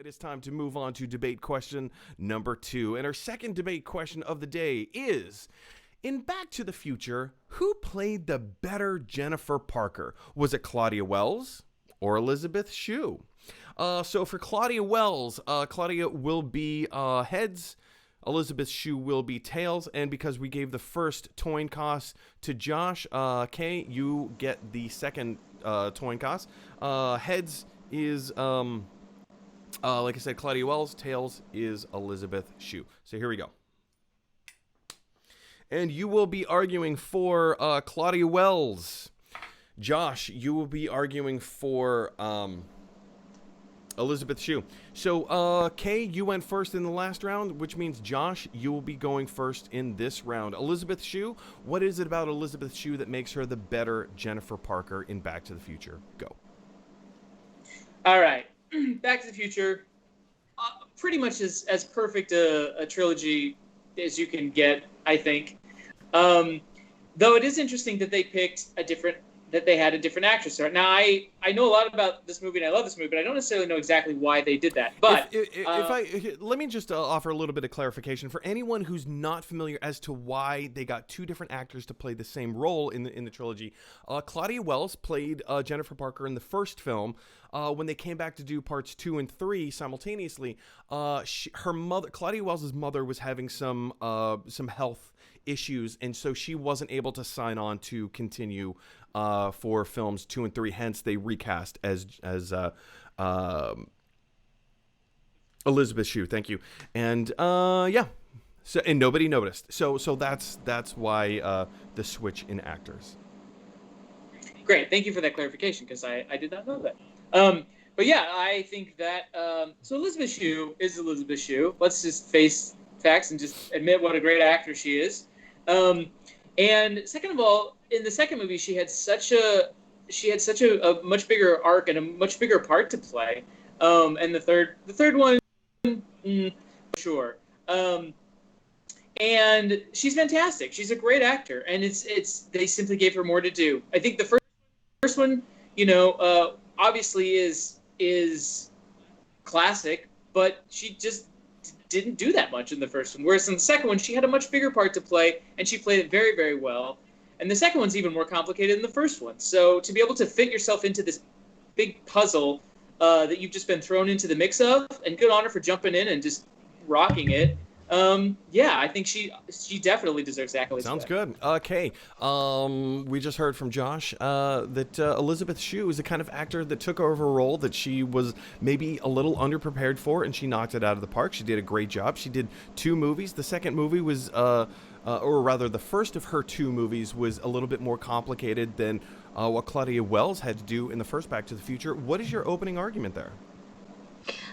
it is time to move on to debate question number 2. And our second debate question of the day is, in Back to the Future, who played the better Jennifer Parker? Was it Claudia Wells or Elizabeth Shue? So for Claudia Wells, Claudia will be heads, Elizabeth Shue will be tails, and because we gave the first coin toss to Josh, Kay, you get the second coin toss. Heads is, like I said, Claudia Wells. Tails is Elizabeth Shue. So here we go. And you will be arguing for Claudia Wells. Josh, you will be arguing for Elizabeth Shue. So, Kay, you went first in the last round, which means, Josh, you will be going first in this round. Elizabeth Shue, what is it about Elizabeth Shue that makes her the better Jennifer Parker in Back to the Future? Go. All right. Back to the Future, pretty much as perfect a trilogy as you can get, I think. Though it is interesting that they picked that they had a different actress. Now, I know a lot about this movie, and I love this movie, but I don't necessarily know exactly why they did that. But let me just offer a little bit of clarification for anyone who's not familiar as to why they got two different actors to play the same role in the trilogy. Claudia Wells played Jennifer Parker in the first film. When they came back to do parts 2 and 3 simultaneously, her mother, Claudia Wells' mother, was having some health issues, and so she wasn't able to sign on to continue for films 2 and 3. Hence, they recast as Elizabeth Shue. Thank you. And yeah, so and nobody noticed. So that's why the switch in actors. Great, thank you for that clarification, because I did not know that. But yeah, I think that so Elizabeth Shue is Elizabeth Shue. Let's just face facts and just admit what a great actor she is. And second of all, in the second movie, she had such a much bigger arc and a much bigger part to play. And the third one, sure. And she's fantastic. She's a great actor, and they simply gave her more to do. I think the first one, obviously is classic, but she just didn't do that much in the first one. Whereas in the second one, she had a much bigger part to play, and she played it very, very well. And the second one's even more complicated than the first one. So to be able to fit yourself into this big puzzle that you've just been thrown into the mix of, and good on her for jumping in and just rocking it. Yeah, I think she definitely deserves accolades. Sounds good. Okay. We just heard from Josh that Elizabeth Shue is the kind of actor that took over a role that she was maybe a little underprepared for, and she knocked it out of the park. She did a great job. She did 2 movies. The second movie was, or rather, the first of her 2 movies was a little bit more complicated than what Claudia Wells had to do in the first Back to the Future. What is your opening argument there?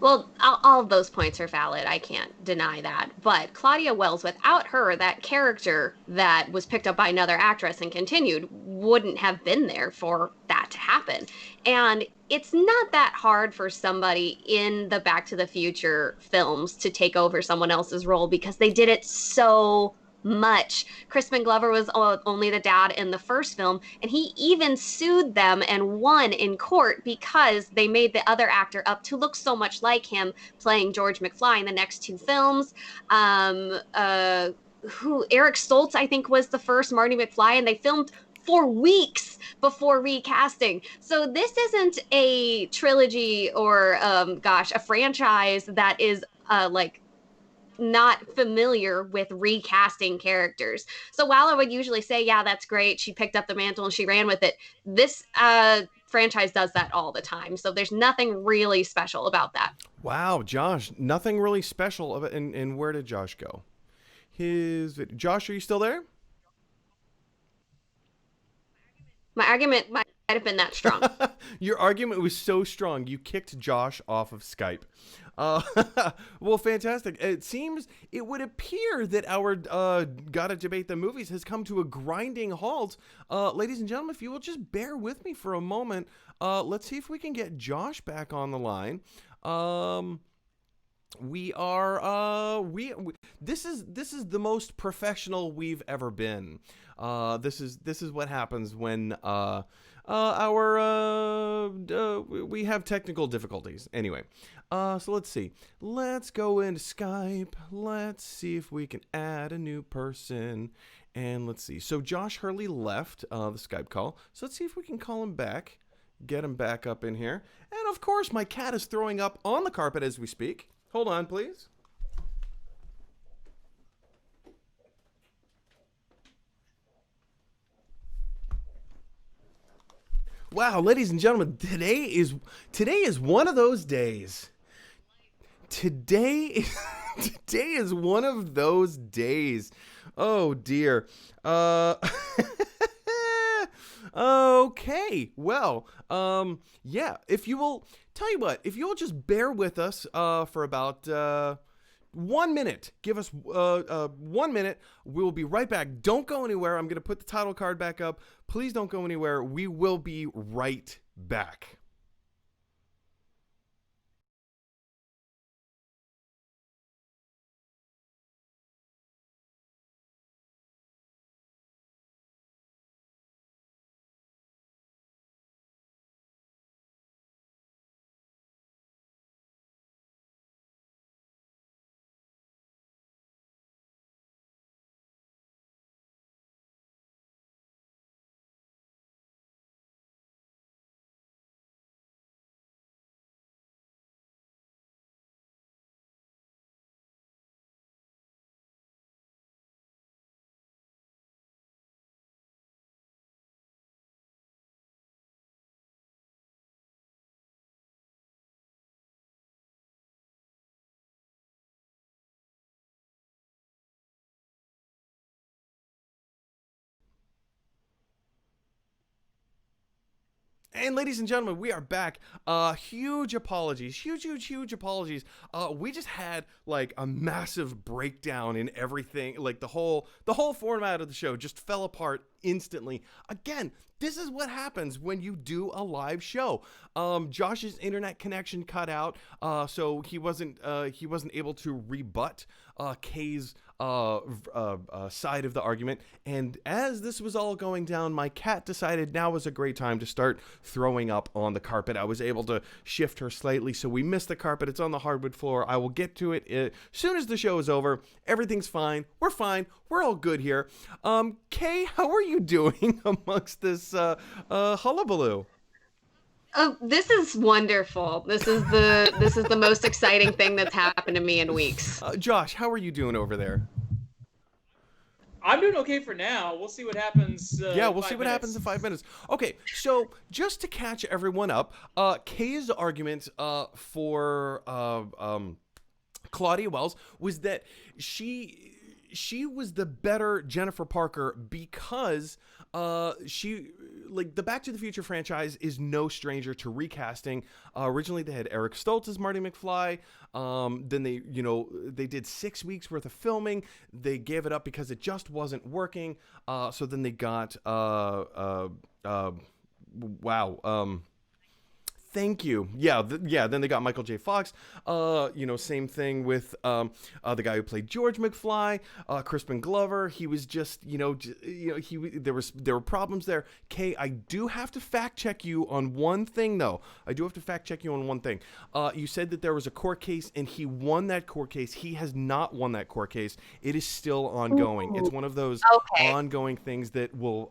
Well, all of those points are valid. I can't deny that. But Claudia Wells, without her, that character that was picked up by another actress and continued wouldn't have been there for that to happen. And it's not that hard for somebody in the Back to the Future films to take over someone else's role, because they did it so much. Crispin Glover was only the dad in the first film, and he even sued them and won in court because they made the other actor up to look so much like him, playing George McFly in the next 2 films. Eric Stoltz, I think, was the first Marty McFly, and they filmed for weeks before recasting. So this isn't a trilogy or a franchise that is not familiar with recasting characters. So while I would usually say, yeah, that's great, she picked up the mantle and she ran with it, this franchise does that all the time. So there's nothing really special about that. Wow, Josh, nothing really special of it. And where did Josh go? Josh, are you still there? My argument might have been that strong. Your argument was so strong, you kicked Josh off of Skype. Well, fantastic. It would appear that our Gotta Debate the Movies has come to a grinding halt. Ladies and gentlemen, if you will just bear with me for a moment, let's see if we can get Josh back on the line. This is the most professional we've ever been. This is what happens when we have technical difficulties. Anyway, so let's see. Let's go into Skype. Let's see if we can add a new person. And let's see. So Josh Hurley left the Skype call. So let's see if we can call him back. Get him back up in here. And of course, my cat is throwing up on the carpet as we speak. Hold on, please. Wow, ladies and gentlemen, today is one of those days. Today is one of those days. Oh dear. Okay. Well, yeah, if you will just bear with us for about 1 minute. Give us 1 minute. We'll be right back. Don't go anywhere. I'm going to put the title card back up. Please don't go anywhere. We will be right back. And ladies and gentlemen, we are back. Huge apologies, huge apologies. We just had like a massive breakdown in everything. Like the whole format of the show just fell apart instantly. Again, this is what happens when you do a live show. Josh's internet connection cut out, so he wasn't able to rebut Kay's side of the argument. And as this was all going down, my cat decided now was a great time to start throwing up on the carpet. I was able to shift her slightly, so we missed the carpet. It's on the hardwood floor. I will get to it as soon as the show is over. Everything's fine. We're fine. We're all good here. Kay, how are you doing amongst this hullabaloo? Oh, this is wonderful. This is the most exciting thing that's happened to me in weeks. Josh, how are you doing over there? I'm doing okay for now. We'll see what happens. Yeah, we'll see what happens in 5 minutes. Okay, so just to catch everyone up, Kay's argument for Claudia Wells was that she was the better Jennifer Parker because the Back to the Future franchise is no stranger to recasting. Originally they had Eric Stoltz as Marty McFly. Then they did 6 weeks worth of filming. They gave it up because it just wasn't working. So then they got thank you. Yeah, then they got Michael J. Fox. Same thing with the guy who played George McFly, Crispin Glover. He was just, there were problems there. Kay, I do have to fact check you on one thing, though. You said that there was a court case, and he won that court case. He has not won that court case. It is still ongoing. It's one of those ongoing things that will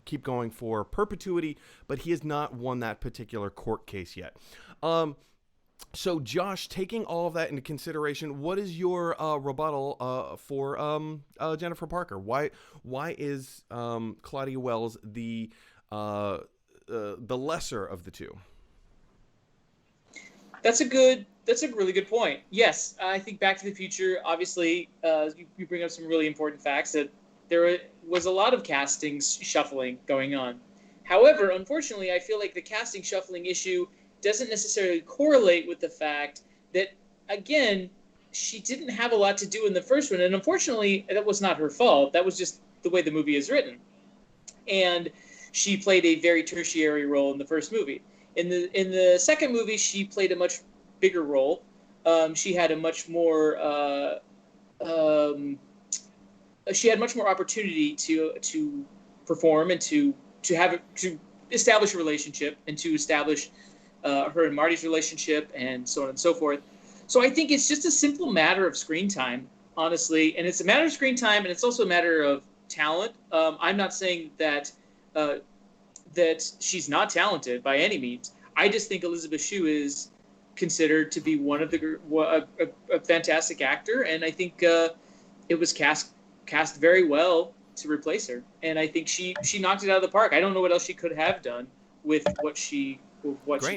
keep going for perpetuity, but he has not won that particular court case yet. So Josh, taking all of that into consideration, what is your rebuttal for Jennifer Parker? Why is Claudia Wells the lesser of the two? That's a really good point. Yes, I think Back to the Future, obviously, you bring up some really important facts that there was a lot of casting shuffling going on. However, unfortunately, I feel like the casting shuffling issue doesn't necessarily correlate with the fact that, again, she didn't have a lot to do in the first one. And unfortunately, that was not her fault. That was just the way the movie is written. And she played a very tertiary role in the first movie. In the second movie, she played a much bigger role. She had much more opportunity to perform and to establish a relationship and to establish her and Marty's relationship and so on and so forth. So I think it's just a simple matter of screen time, honestly, and it's a matter of screen time, and it's also a matter of talent. I'm not saying that that she's not talented by any means. I just think Elizabeth Shue is considered to be one of a fantastic actor, and I think it was cast very well to replace her, and I think she knocked it out of the park. I don't know what else she could have done with what she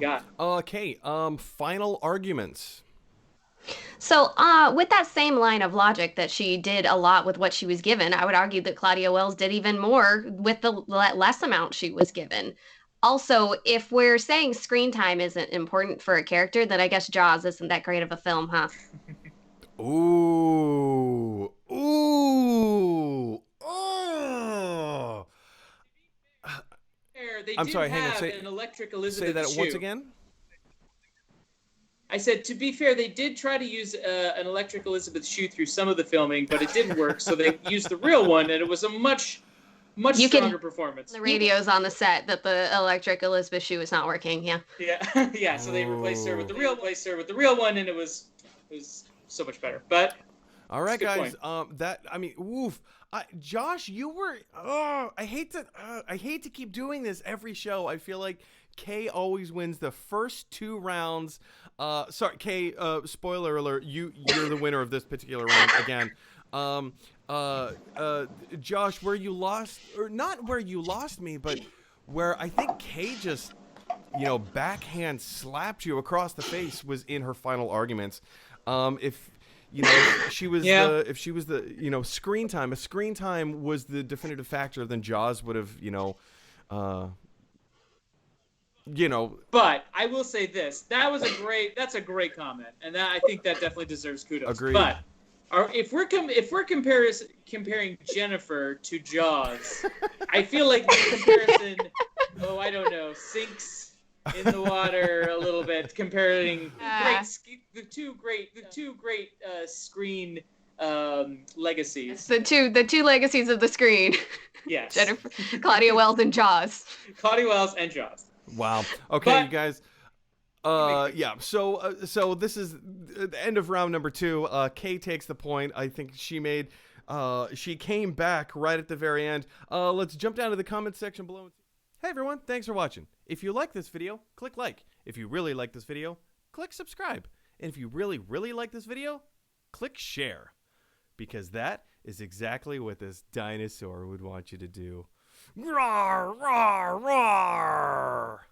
got. Okay. Final arguments. So, with that same line of logic that she did a lot with what she was given, I would argue that Claudia Wells did even more with the less amount she was given. Also, if we're saying screen time isn't important for a character, then I guess Jaws isn't that great of a film, huh? Ooh. Ooh. Oh. I'm sorry, hang on. An electric Elizabeth Say that Shue. once again. I said, to be fair, they did try to use an electric Elizabeth Shue through some of the filming, but it didn't work, so they used the real one, and it was a much stronger performance. The radio's on the set that the electric Elizabeth Shue is not working, yeah. Yeah, yeah, so they replaced her with the real one, and it was so much better. But all right, guys. Oof. Josh, you were. I hate to keep doing this every show. I feel like Kay always wins the first 2 rounds. Sorry, Kay. Spoiler alert. You're the winner of this particular round again. Josh, where you lost, or not where you lost me, but where I think Kay just, backhand slapped you across the face was in her final arguments. If she was if she was the screen time, if screen time was the definitive factor, then Jaws would have But I will say this: that's a great comment, and I think that definitely deserves kudos. Agreed. But if we're comparing Jennifer to Jaws, I feel like the comparison, I don't know, sinks in the water a little bit, comparing the two great screen legacies. The two legacies of the screen. Yes. Jennifer, Claudia Wells, and Jaws. Claudia Wells and Jaws. Wow. Okay, you guys. Yeah. So this is the end of round number 2. Kay takes the point. I think she came back right at the very end. Let's jump down to the comment section below. Hey everyone, thanks for watching. If you like this video, click like. If you really like this video, click subscribe. And if you really, really like this video, click share. Because that is exactly what this dinosaur would want you to do. Roar, roar, roar!